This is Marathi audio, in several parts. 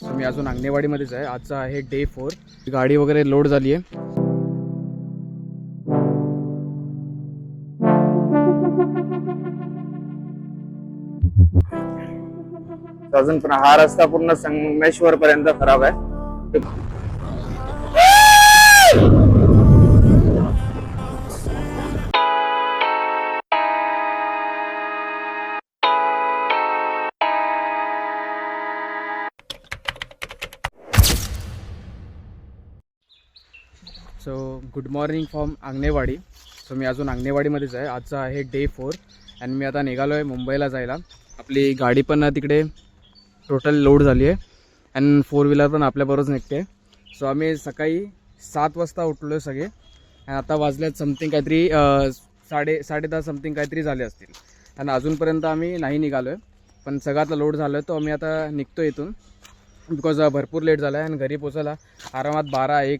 मी अजून अंगणेवाडीमध्येच आहे. आजचा आहे डे 4. गाडी वगैरे लोड झाली आहे. अजून पण हा रस्ता पूर्ण संगमेश्वर पर्यंत खराब आहे. So good morning from Anganewadi. So मी अजून अंगणेवाडीमध्येच आहे. आजचा आहे डे 4 आणि मी आता निघालो आहे मुंबईला जायला. आपली गाडी पण तिकडे टोटल लोड झाली आहे आणि 4 व्हीलर पण आपल्याबरोबरच निघते. सो आम्ही सकाळी 7 वाजता उठलो आहे सगळे आणि आता वाजल्यात समथिंग काहीतरी 10:30 समथिंग काहीतरी झाले असतील आणि अजूनपर्यंत आम्ही नाही निघालो आहे. पण सगळ्यातला लोड झालो आहे तो आम्ही आता निघतो इथून बिकॉज भरपूर लेट झाला आहे आणि घरी पोचायला आरामात 12-1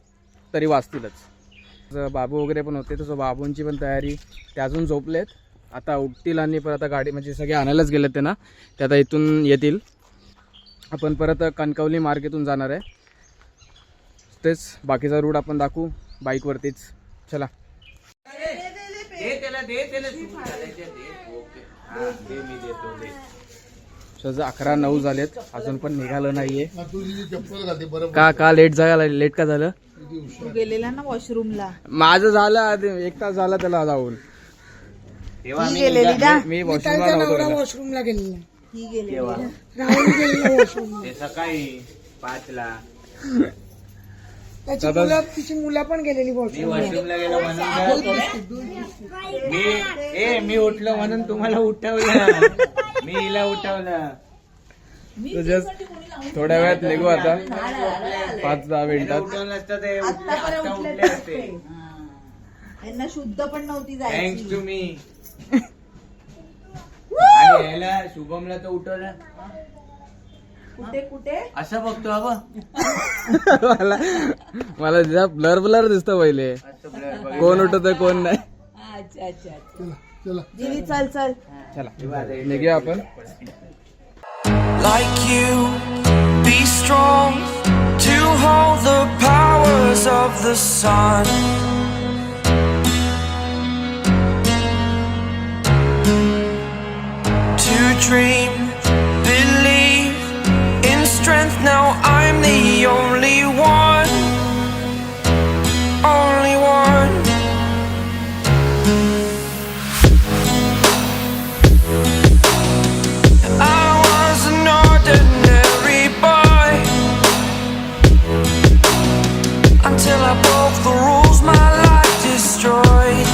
तरी वाजतीलच. बाबू वगैरे पण होते तसं बाबूंची पण तयारी, ते अजून झोपलेत. आता उठतील आणि परत आता गाडी म्हणजे सगळे आणायलाच गेलेत त्यांना, ते आता इथून येतील. आपण परत कणकवली मार्केटून जाणार आहे. तेच बाकीचा रूट आपण दाखवू बाईकवरतीच. चला. सज 11-9 झालेत, अजून पण निघालं नाहीये. का लेट झाला? लेट का झालं? तू गेलेला ना वॉशरूमला. माझं झालं आधी 1 तास झाला त्याला जाऊन. तेव्हा मी वॉशरूमला नव्हतो. वॉशरूमला गेलेला. ही गेलेली राहुल गेलेला वॉशरूमला. ते सकाळी 5ला तिची मुलं पण गेलेली मी वॉशरूमला. वॉशरूमला गेलो म्हणून मी उठलो म्हणून तुम्हाला उठवलं. मी हिला उठवलं. जस्ट थोड्या वेळात निघू आता 5-10 मिनिटात. उठवलं नसतं ते आता उठले असते. यांना शुद्ध पण नव्हती थँक्स जायची. To me. आणि याला शुभमला तर उठवलं. कुठे कुठे असं बघतो बाबा. मला जरा ब्लर दिसतं पहिले, कोण उठत कोण नाही. अच्छा अच्छा चला दिवी चल चल. चला निघूया आपण. Like you, be strong to hold the powers of the sun. To dream, believe in strength. Now I'm the only one, only one. Until I broke the rules, my life destroyed.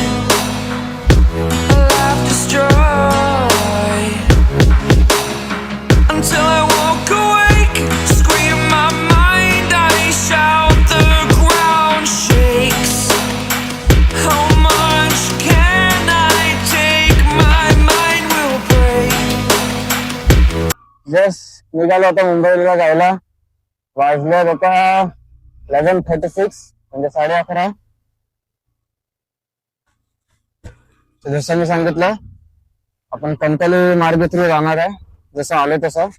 My life destroyed. Until I walk awake, scream my mind, I shout, the ground shakes. How much can I take? My mind will break. Just निघालो आता मुंबईला जायला. वाजल्यात आता 11:36 म्हणजे 11:30. जसं मी सांगितलं आपण कणकवली मार्ग थ्रू जाणार आहे. जसं आलं तसं.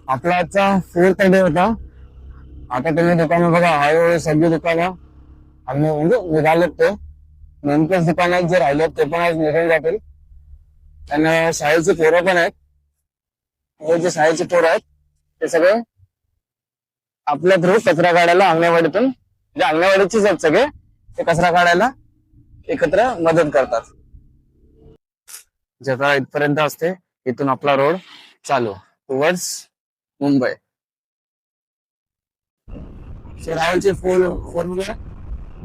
आपला आजचा 4th डे होता. आता तुम्ही दुकानं बघा, हळूहळू सगळी दुकानं आम्ही म्हणजे निघालेत. ते नेमकेच दुकानात जे राहिलेत ते पण आज निघून जातील. आणि शाळेची पोरं पण आहेत. हे जे शाळेचे पोरं आहेत ते सगळे आपल्या थ्रू कचरा काढायला अंगणवाडीतून, म्हणजे अंगणवाडीचीच आहेत सगळे, ते कचरा काढायला एकत्र मदत करतात. जत्रा इथपर्यंत असते. इथून आपला रोड चालू टुवर्ड्स मुंबई. राहुलची फोर व्हीलर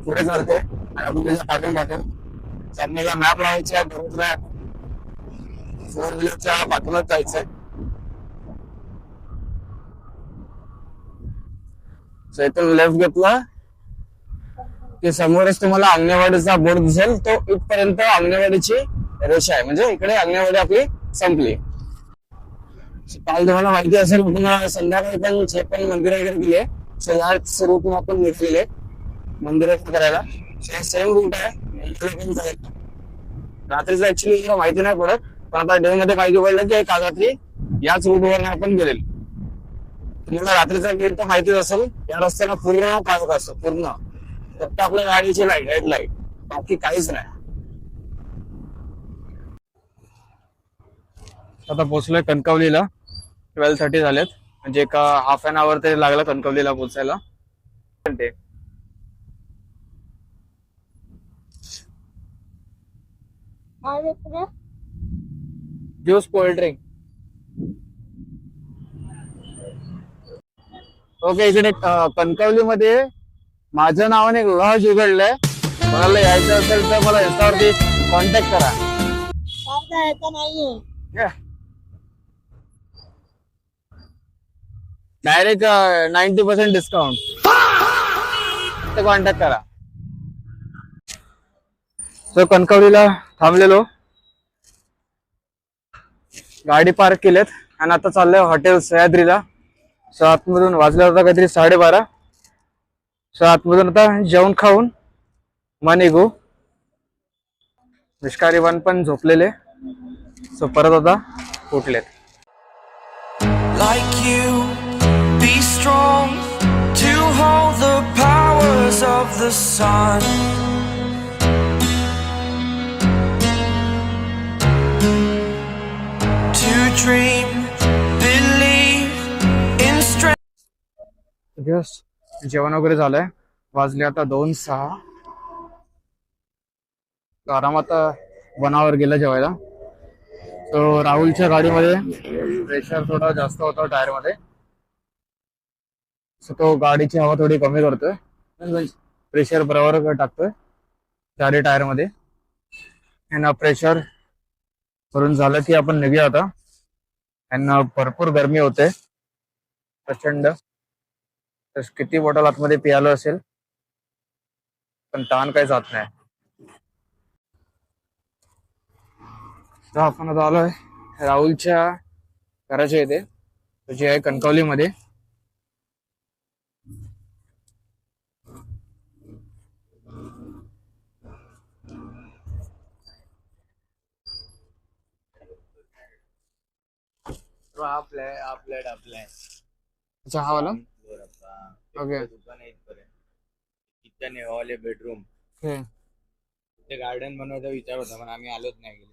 पुढे चालते आणि आपण त्याच्या पाठून त्यांनी मॅप लावायच्या बरोबर 4 व्हीलरच्या पाठूनच जायचंय. सो इथून लेफ्ट घेतला की समोरच तुम्हाला अंगणवाडीचा बोर्ड दिसेल. तो इथपर्यंत अंगणवाडीची रेषा आहे, म्हणजे इकडे अंगणवाडी आपली संपली. काल तुम्हाला माहिती असेल पुन्हा संध्याकाळी पण 56 मंदिर वगैरे गेले. सो याच रूटून आपण निघलेले मंदिर करायला. सेम रूट आहे. रात्रीचं ऍक्च्युली माहिती नाही पडत, पण आता डे मध्ये माहिती पडलं की काल रात्री याच रूटवर आपण गेलेलो. तुम्हाला रात्रीचा गेट तर माहितीच असेल, या रस्त्याला पूर्ण ट्रॅफिक असतं, पूर्ण फक्त आपल्या गाडीची लाईट, हेडलाईट, बाकी काहीच नाही. आता पोहोचलोय कणकवलीला. 12:30 झालेत, म्हणजे एका हाफ एन आवर तरी लागला कणकवलीला पोहोचायला. Juice, cold drink. ओके, इकडे कणकवलीमध्ये माझ्या नावाने लॉज उघडलंय. कोणाला यायचं असेल तर मला याच्यावरती कॉन्टॅक्ट करा. डायरेक्ट 90% डिस्काउंट, कॉन्टॅक्ट करा. तर कणकवलीला थांबलेलो, गाडी पार्क केलेत आणि आता चाललंय हॉटेल सह्याद्रीला. सो आतमधून वाजल्या होता काहीतरी 12:30. सो आतमधून आता जेवण खाऊन मग निघू. निष्कारी वन पण झोपलेले, सो परत आता उठलेत. Like you, be strong to hold the powers of the sun. To dream, believe in strength. Just जेवण वगैरे झालंय, वाजले आता 2:06. आरामात वनावर गेला जेवायला. तो राहुलच्या गाडीमध्ये प्रेशर थोडा जास्त होता टायर मध्ये, सो तो गाडीची हवा थोडी कमी करतोय, प्रेशर बरोबर टाकतोय चारी टायर मध्ये. आणि प्रेशर भरून झालं की आपण निघूया आता. आणि भरपूर गरमी होते, प्रचंड. तर किती बॉटल आतमध्ये पियालो असेल, पण ताण काही जात नाही. तर आपण आता आलोय राहुलच्या घराच्या इथे, जे आहे कणकवलीमध्ये. अच्छा, हा वाला. ओके, किचन हॉल आहे, बेडरूम. ते गार्डन बनवायचा विचार होता, पण आम्ही आलोच नाही गेले.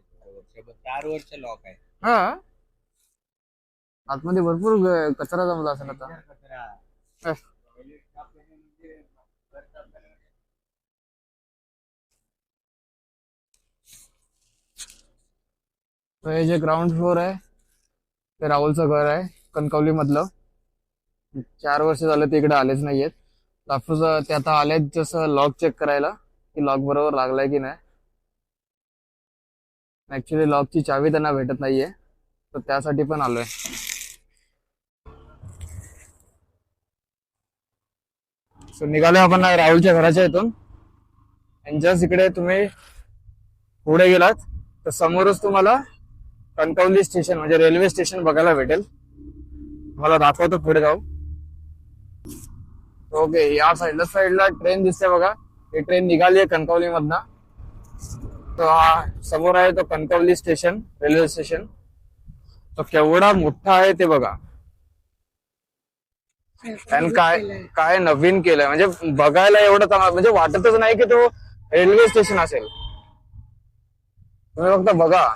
4 वर्ष लॉक आहे. हा, आतमध्ये भरपूर कचरा जमला असेल आता. तर हे जे ग्राउंड फ्लोर आहे ते राहुलचं घर आहे कणकवली मधलं. 4 वर्ष झाले ते इकडे आलेच नाहीयेत. तापूस ते आता आलेत जसं लॉक चेक करायला की लॉक बरोबर लागलाय की नाही. ऍक्च्युली लॉकची चावी त्यांना भेटत नाहीये, तर त्यासाठी पण आलोय. सो निघालोय आपण राहुलच्या घराच्या इथून. आणि जस्ट इकडे तुम्ही पुढे गेलात तर समोरच तुम्हाला कणकवली स्टेशन म्हणजे रेल्वे स्टेशन बघायला भेटेल. मला दाखवतो पुढे जाऊ. ओके, या साईडला ट्रेन दिसते बघा. ही ट्रेन निघाली आहे कणकवली मधनं. तो हा समोर आहे तो कणकवली स्टेशन, रेल्वे स्टेशन. तो केवढा मोठा आहे ते बघा. आणि काय नवीन केलंय, म्हणजे बघायला एवढं चांगलं, म्हणजे वाटतच नाही की तो रेल्वे स्टेशन असेल. तुम्ही फक्त बघा,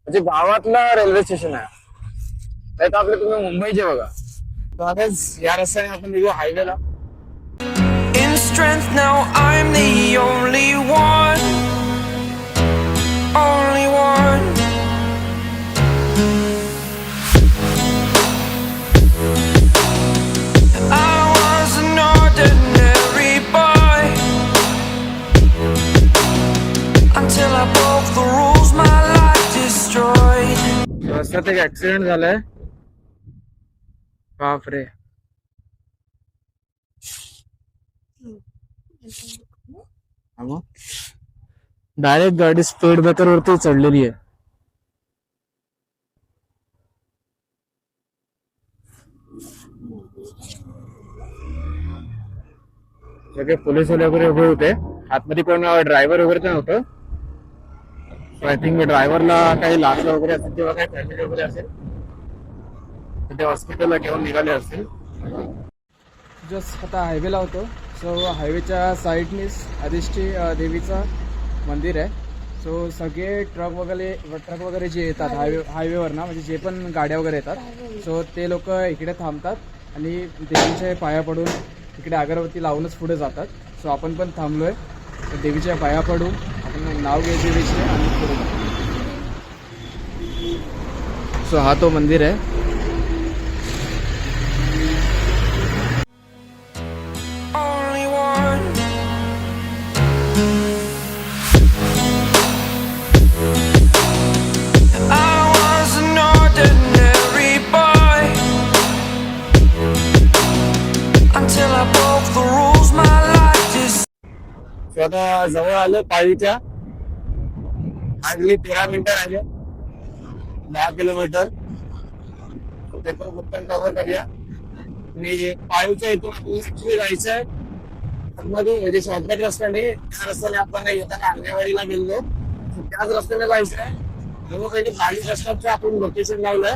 म्हणजे गावातला रेल्वे स्टेशन आहे. नाही तर आपले तुम्ही मुंबईचे बघा. तर या रस्त्याने आपण निघू हायवेला. In strength now I'm the only one. Only one. I was an ordinary boy until I broke the rules my life destroyed. रस्त्यात एक ऍक्सिडेंट झालाय. बापरे, डायरेक्ट गाडी स्पीड ब्रेकर वरती चढलेली आहे. सगळे पोलीस वाले वगैरे उभे होते. आतमध्ये कोण ड्रायव्हर वगैरे तर नव्हतं. आय थिंक मी ड्रायव्हरला काही लागलं वगैरे असेल किंवा काही फॅमिली वगैरे असेल तर ते हॉस्पिटलला घेऊन निघाले असतील. जस्ट आता हायवेला होतो. सो हायवेच्या साईडनीच अधिष्ठी देवीचं मंदिर आहे. सो सगळे ट्रक वगैरे जे येतात हायवेवर ना, म्हणजे जे पण गाड्या वगैरे येतात सो ते लोक इकडे थांबतात आणि देवीच्या पाया पडून इकडे अगरबत्ती लावूनच पुढे जातात. सो आपण पण थांबलोय देवीच्या पाया पडून आपण नाव घे देवीचे आणि पुढे जातो. सो हा तो मंदिर आहे. only one. I was an ordinary boy until I broke the rules. My life is so आता जवळ आलं पाळीच्या. हार्डली 13 मिनिटं राहिले 10 किलोमीटर. ते पण कुठं कव्हर करूया. आणि पाळीच्या इथून जायचं आहे मध्ये, म्हणजे शॉर्टकट रस्त्याने. त्या रस्त्याने आपण येताना आंगणेवाडीला गेलो त्याच रस्त्याने जायचं आहे. म्हणून काही पाळी बस स्टॉपचं आपण लोकेशन लावलंय.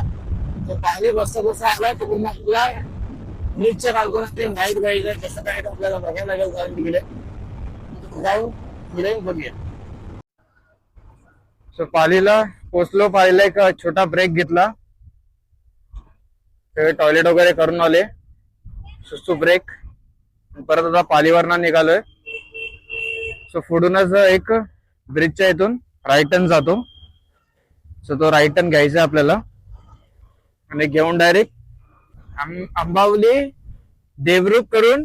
तर पाळी बस स्टॉप जसं आलाय तर पूर्ण आपला ब्रिजच्या बाजूला नाईट गाईड आहे. कसं काय आपल्याला बघायला लागेल जाऊन तिकडे जाऊन तिकडे बघूया. सो पालीला पोचलो. पालीला एक छोटा ब्रेक घेतला. टॉयलेट वगैरे करून आले. सुस्तू ब्रेक. परत आता पालीवरनं निघालोय. सो पुढूनच एक ब्रिजच्या इथून राईट टर्न जातो. सो तो राईट टर्न घ्यायचा आपल्याला आणि घेऊन डायरेक्ट अंबावली देवरूख करून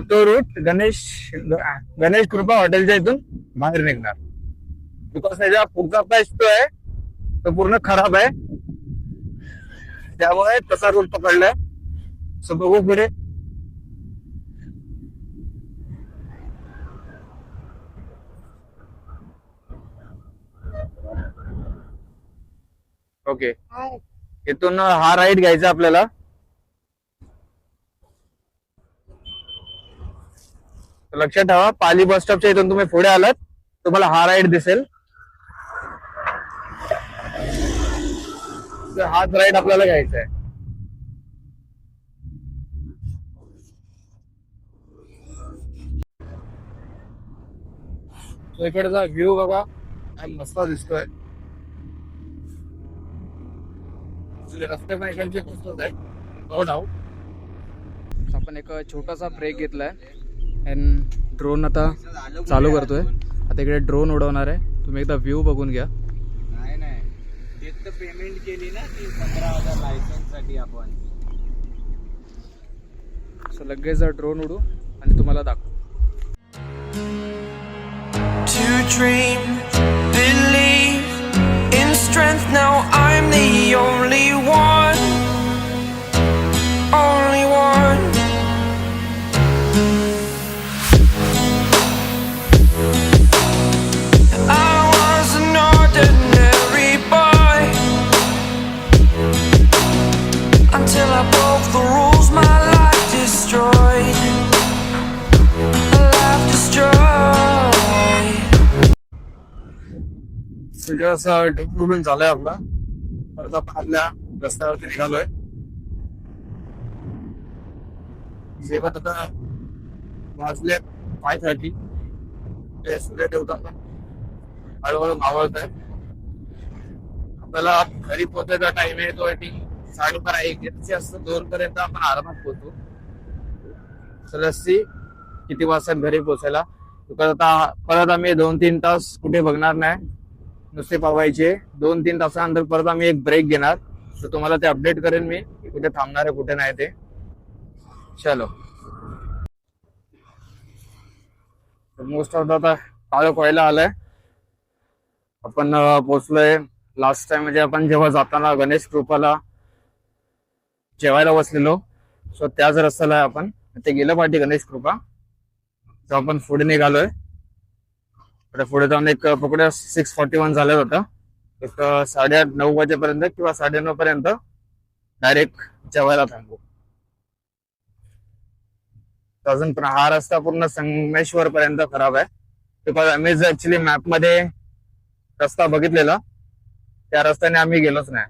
तो रूट गणेश कृपा हॉटेलच्या इथून बाहेर निघणार. बिकॉज त्याच्या पुढचा प्राइस जो आहे तो पूर्ण खराब आहे, त्यामुळे तसा रूट पकडलाय. सो बघू पुढे. ओके, इथून हा राईट घ्यायचा आपल्याला. लक्षात ठेवा, पाली बस स्टॉपच्या इथून तुम्ही पुढे आलात तुम्हाला हा राईट दिसेल. हाच राईट आपल्याला घ्यायचा आहे. इकडचा व्ह्यू बघा, मस्त दिसतोय. रस्ते पण इकडचे मस्तच आहे, नो डाऊट. आपण एक छोटासा ब्रेक घेतलाय अँड ड्रोन आता चालू करतोय. आता इकडे ड्रोन उडवणार आहे. तुम्ही एकदा व्ह्यू बघून घ्या. नाही एक तर पेमेंट केली ना ती 15,000 लायसन्स साठी आपण. सो लगेच ड्रोन उडू आणि तुम्हाला दाखवू. to dream, believe in strength. Now I'm the only one, only one. I was an ordinary boy until I broke the rules. My life destroyed, life destroyed. उडून झालाय आपला. आता आपल्या रस्त्यावरती निघालोय. जेवण आता वाजले 5:30. सूर्य ठेवताना हळूहळू मावळत आहे. आपल्याला घरी पोहोचायचा टाइम आहे तो 12:30-1 असतो. 2 पर्यंत आपण आरामात पोहोचू. लस्सी किती वाजता घरी पोहोचायला. परत आम्ही 2-3 तास कुठे बघणार नाही, नुसते पावायचे. 2-3 तासानंतर परत आम्ही एक ब्रेक घेणार. तर तुम्हाला ते अपडेट करेन मी कुठे थांबणार आहे कुठे नाही ते. चलो, मोस्ट ऑफ आता काळोख व्हायला आलाय. आपण पोहोचलोय. लास्ट टाइम म्हणजे आपण जेव्हा जाताना गणेश कृपाला जेवायला बसलेलो, सो त्याच रस्त्याला आपण ते गेलं पाठी गणेश कृपा. तर आपण पुढे निघालोय. पुढे जाऊन एक पकडे 6:41 झालं होतं. एक 8:30-9 वाजेपर्यंत किंवा 9:30 पर्यंत डायरेक्ट जेवायला थांबू. अजून पण हा रस्ता पूर्ण संगमेश्वर पर्यंत खराब आहे. बिकॉज आम्ही ऍक्च्युली मॅप मध्ये रस्ता बघितलेला, त्या रस्त्याने आम्ही गेलोच नाही.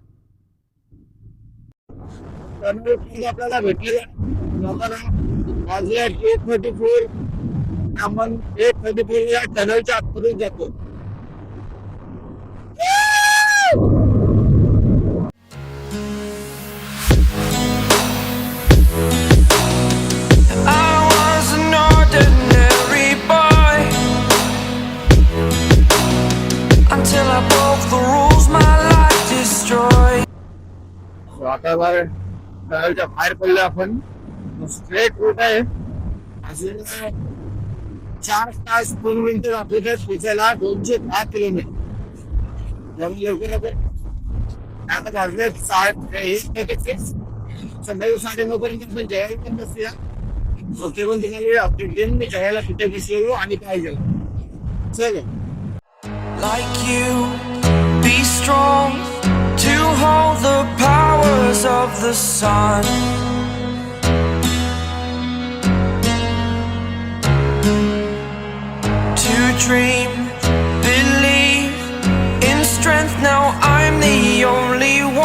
आपल्याला भेटलेला वाजल्या 8:34. आपण 8:34 या टनलच्या आतमधून जातो. I was an ordinary boy until I broke the rules my life destroyed. आता बाहेर टनलच्या बाहेर पडलो आपण. स्ट्रेट रूट आहे. अजून 4 तास 2 मिनिटं आपल्याकडे पोचायला 210 किलोमीटर. त्यामुळे लवकर आता वाजले 1:30. संध्याकाळी 9:30 पर्यंत आपण जयाला पण बसूया. ओके पण तिकडे अपडेट देईन मी जयाला कुठे बसलो आणि काय झालं. चल Like you, be strong to hold the powers of the sun. To dream, believe in strength. Now I'm the only one.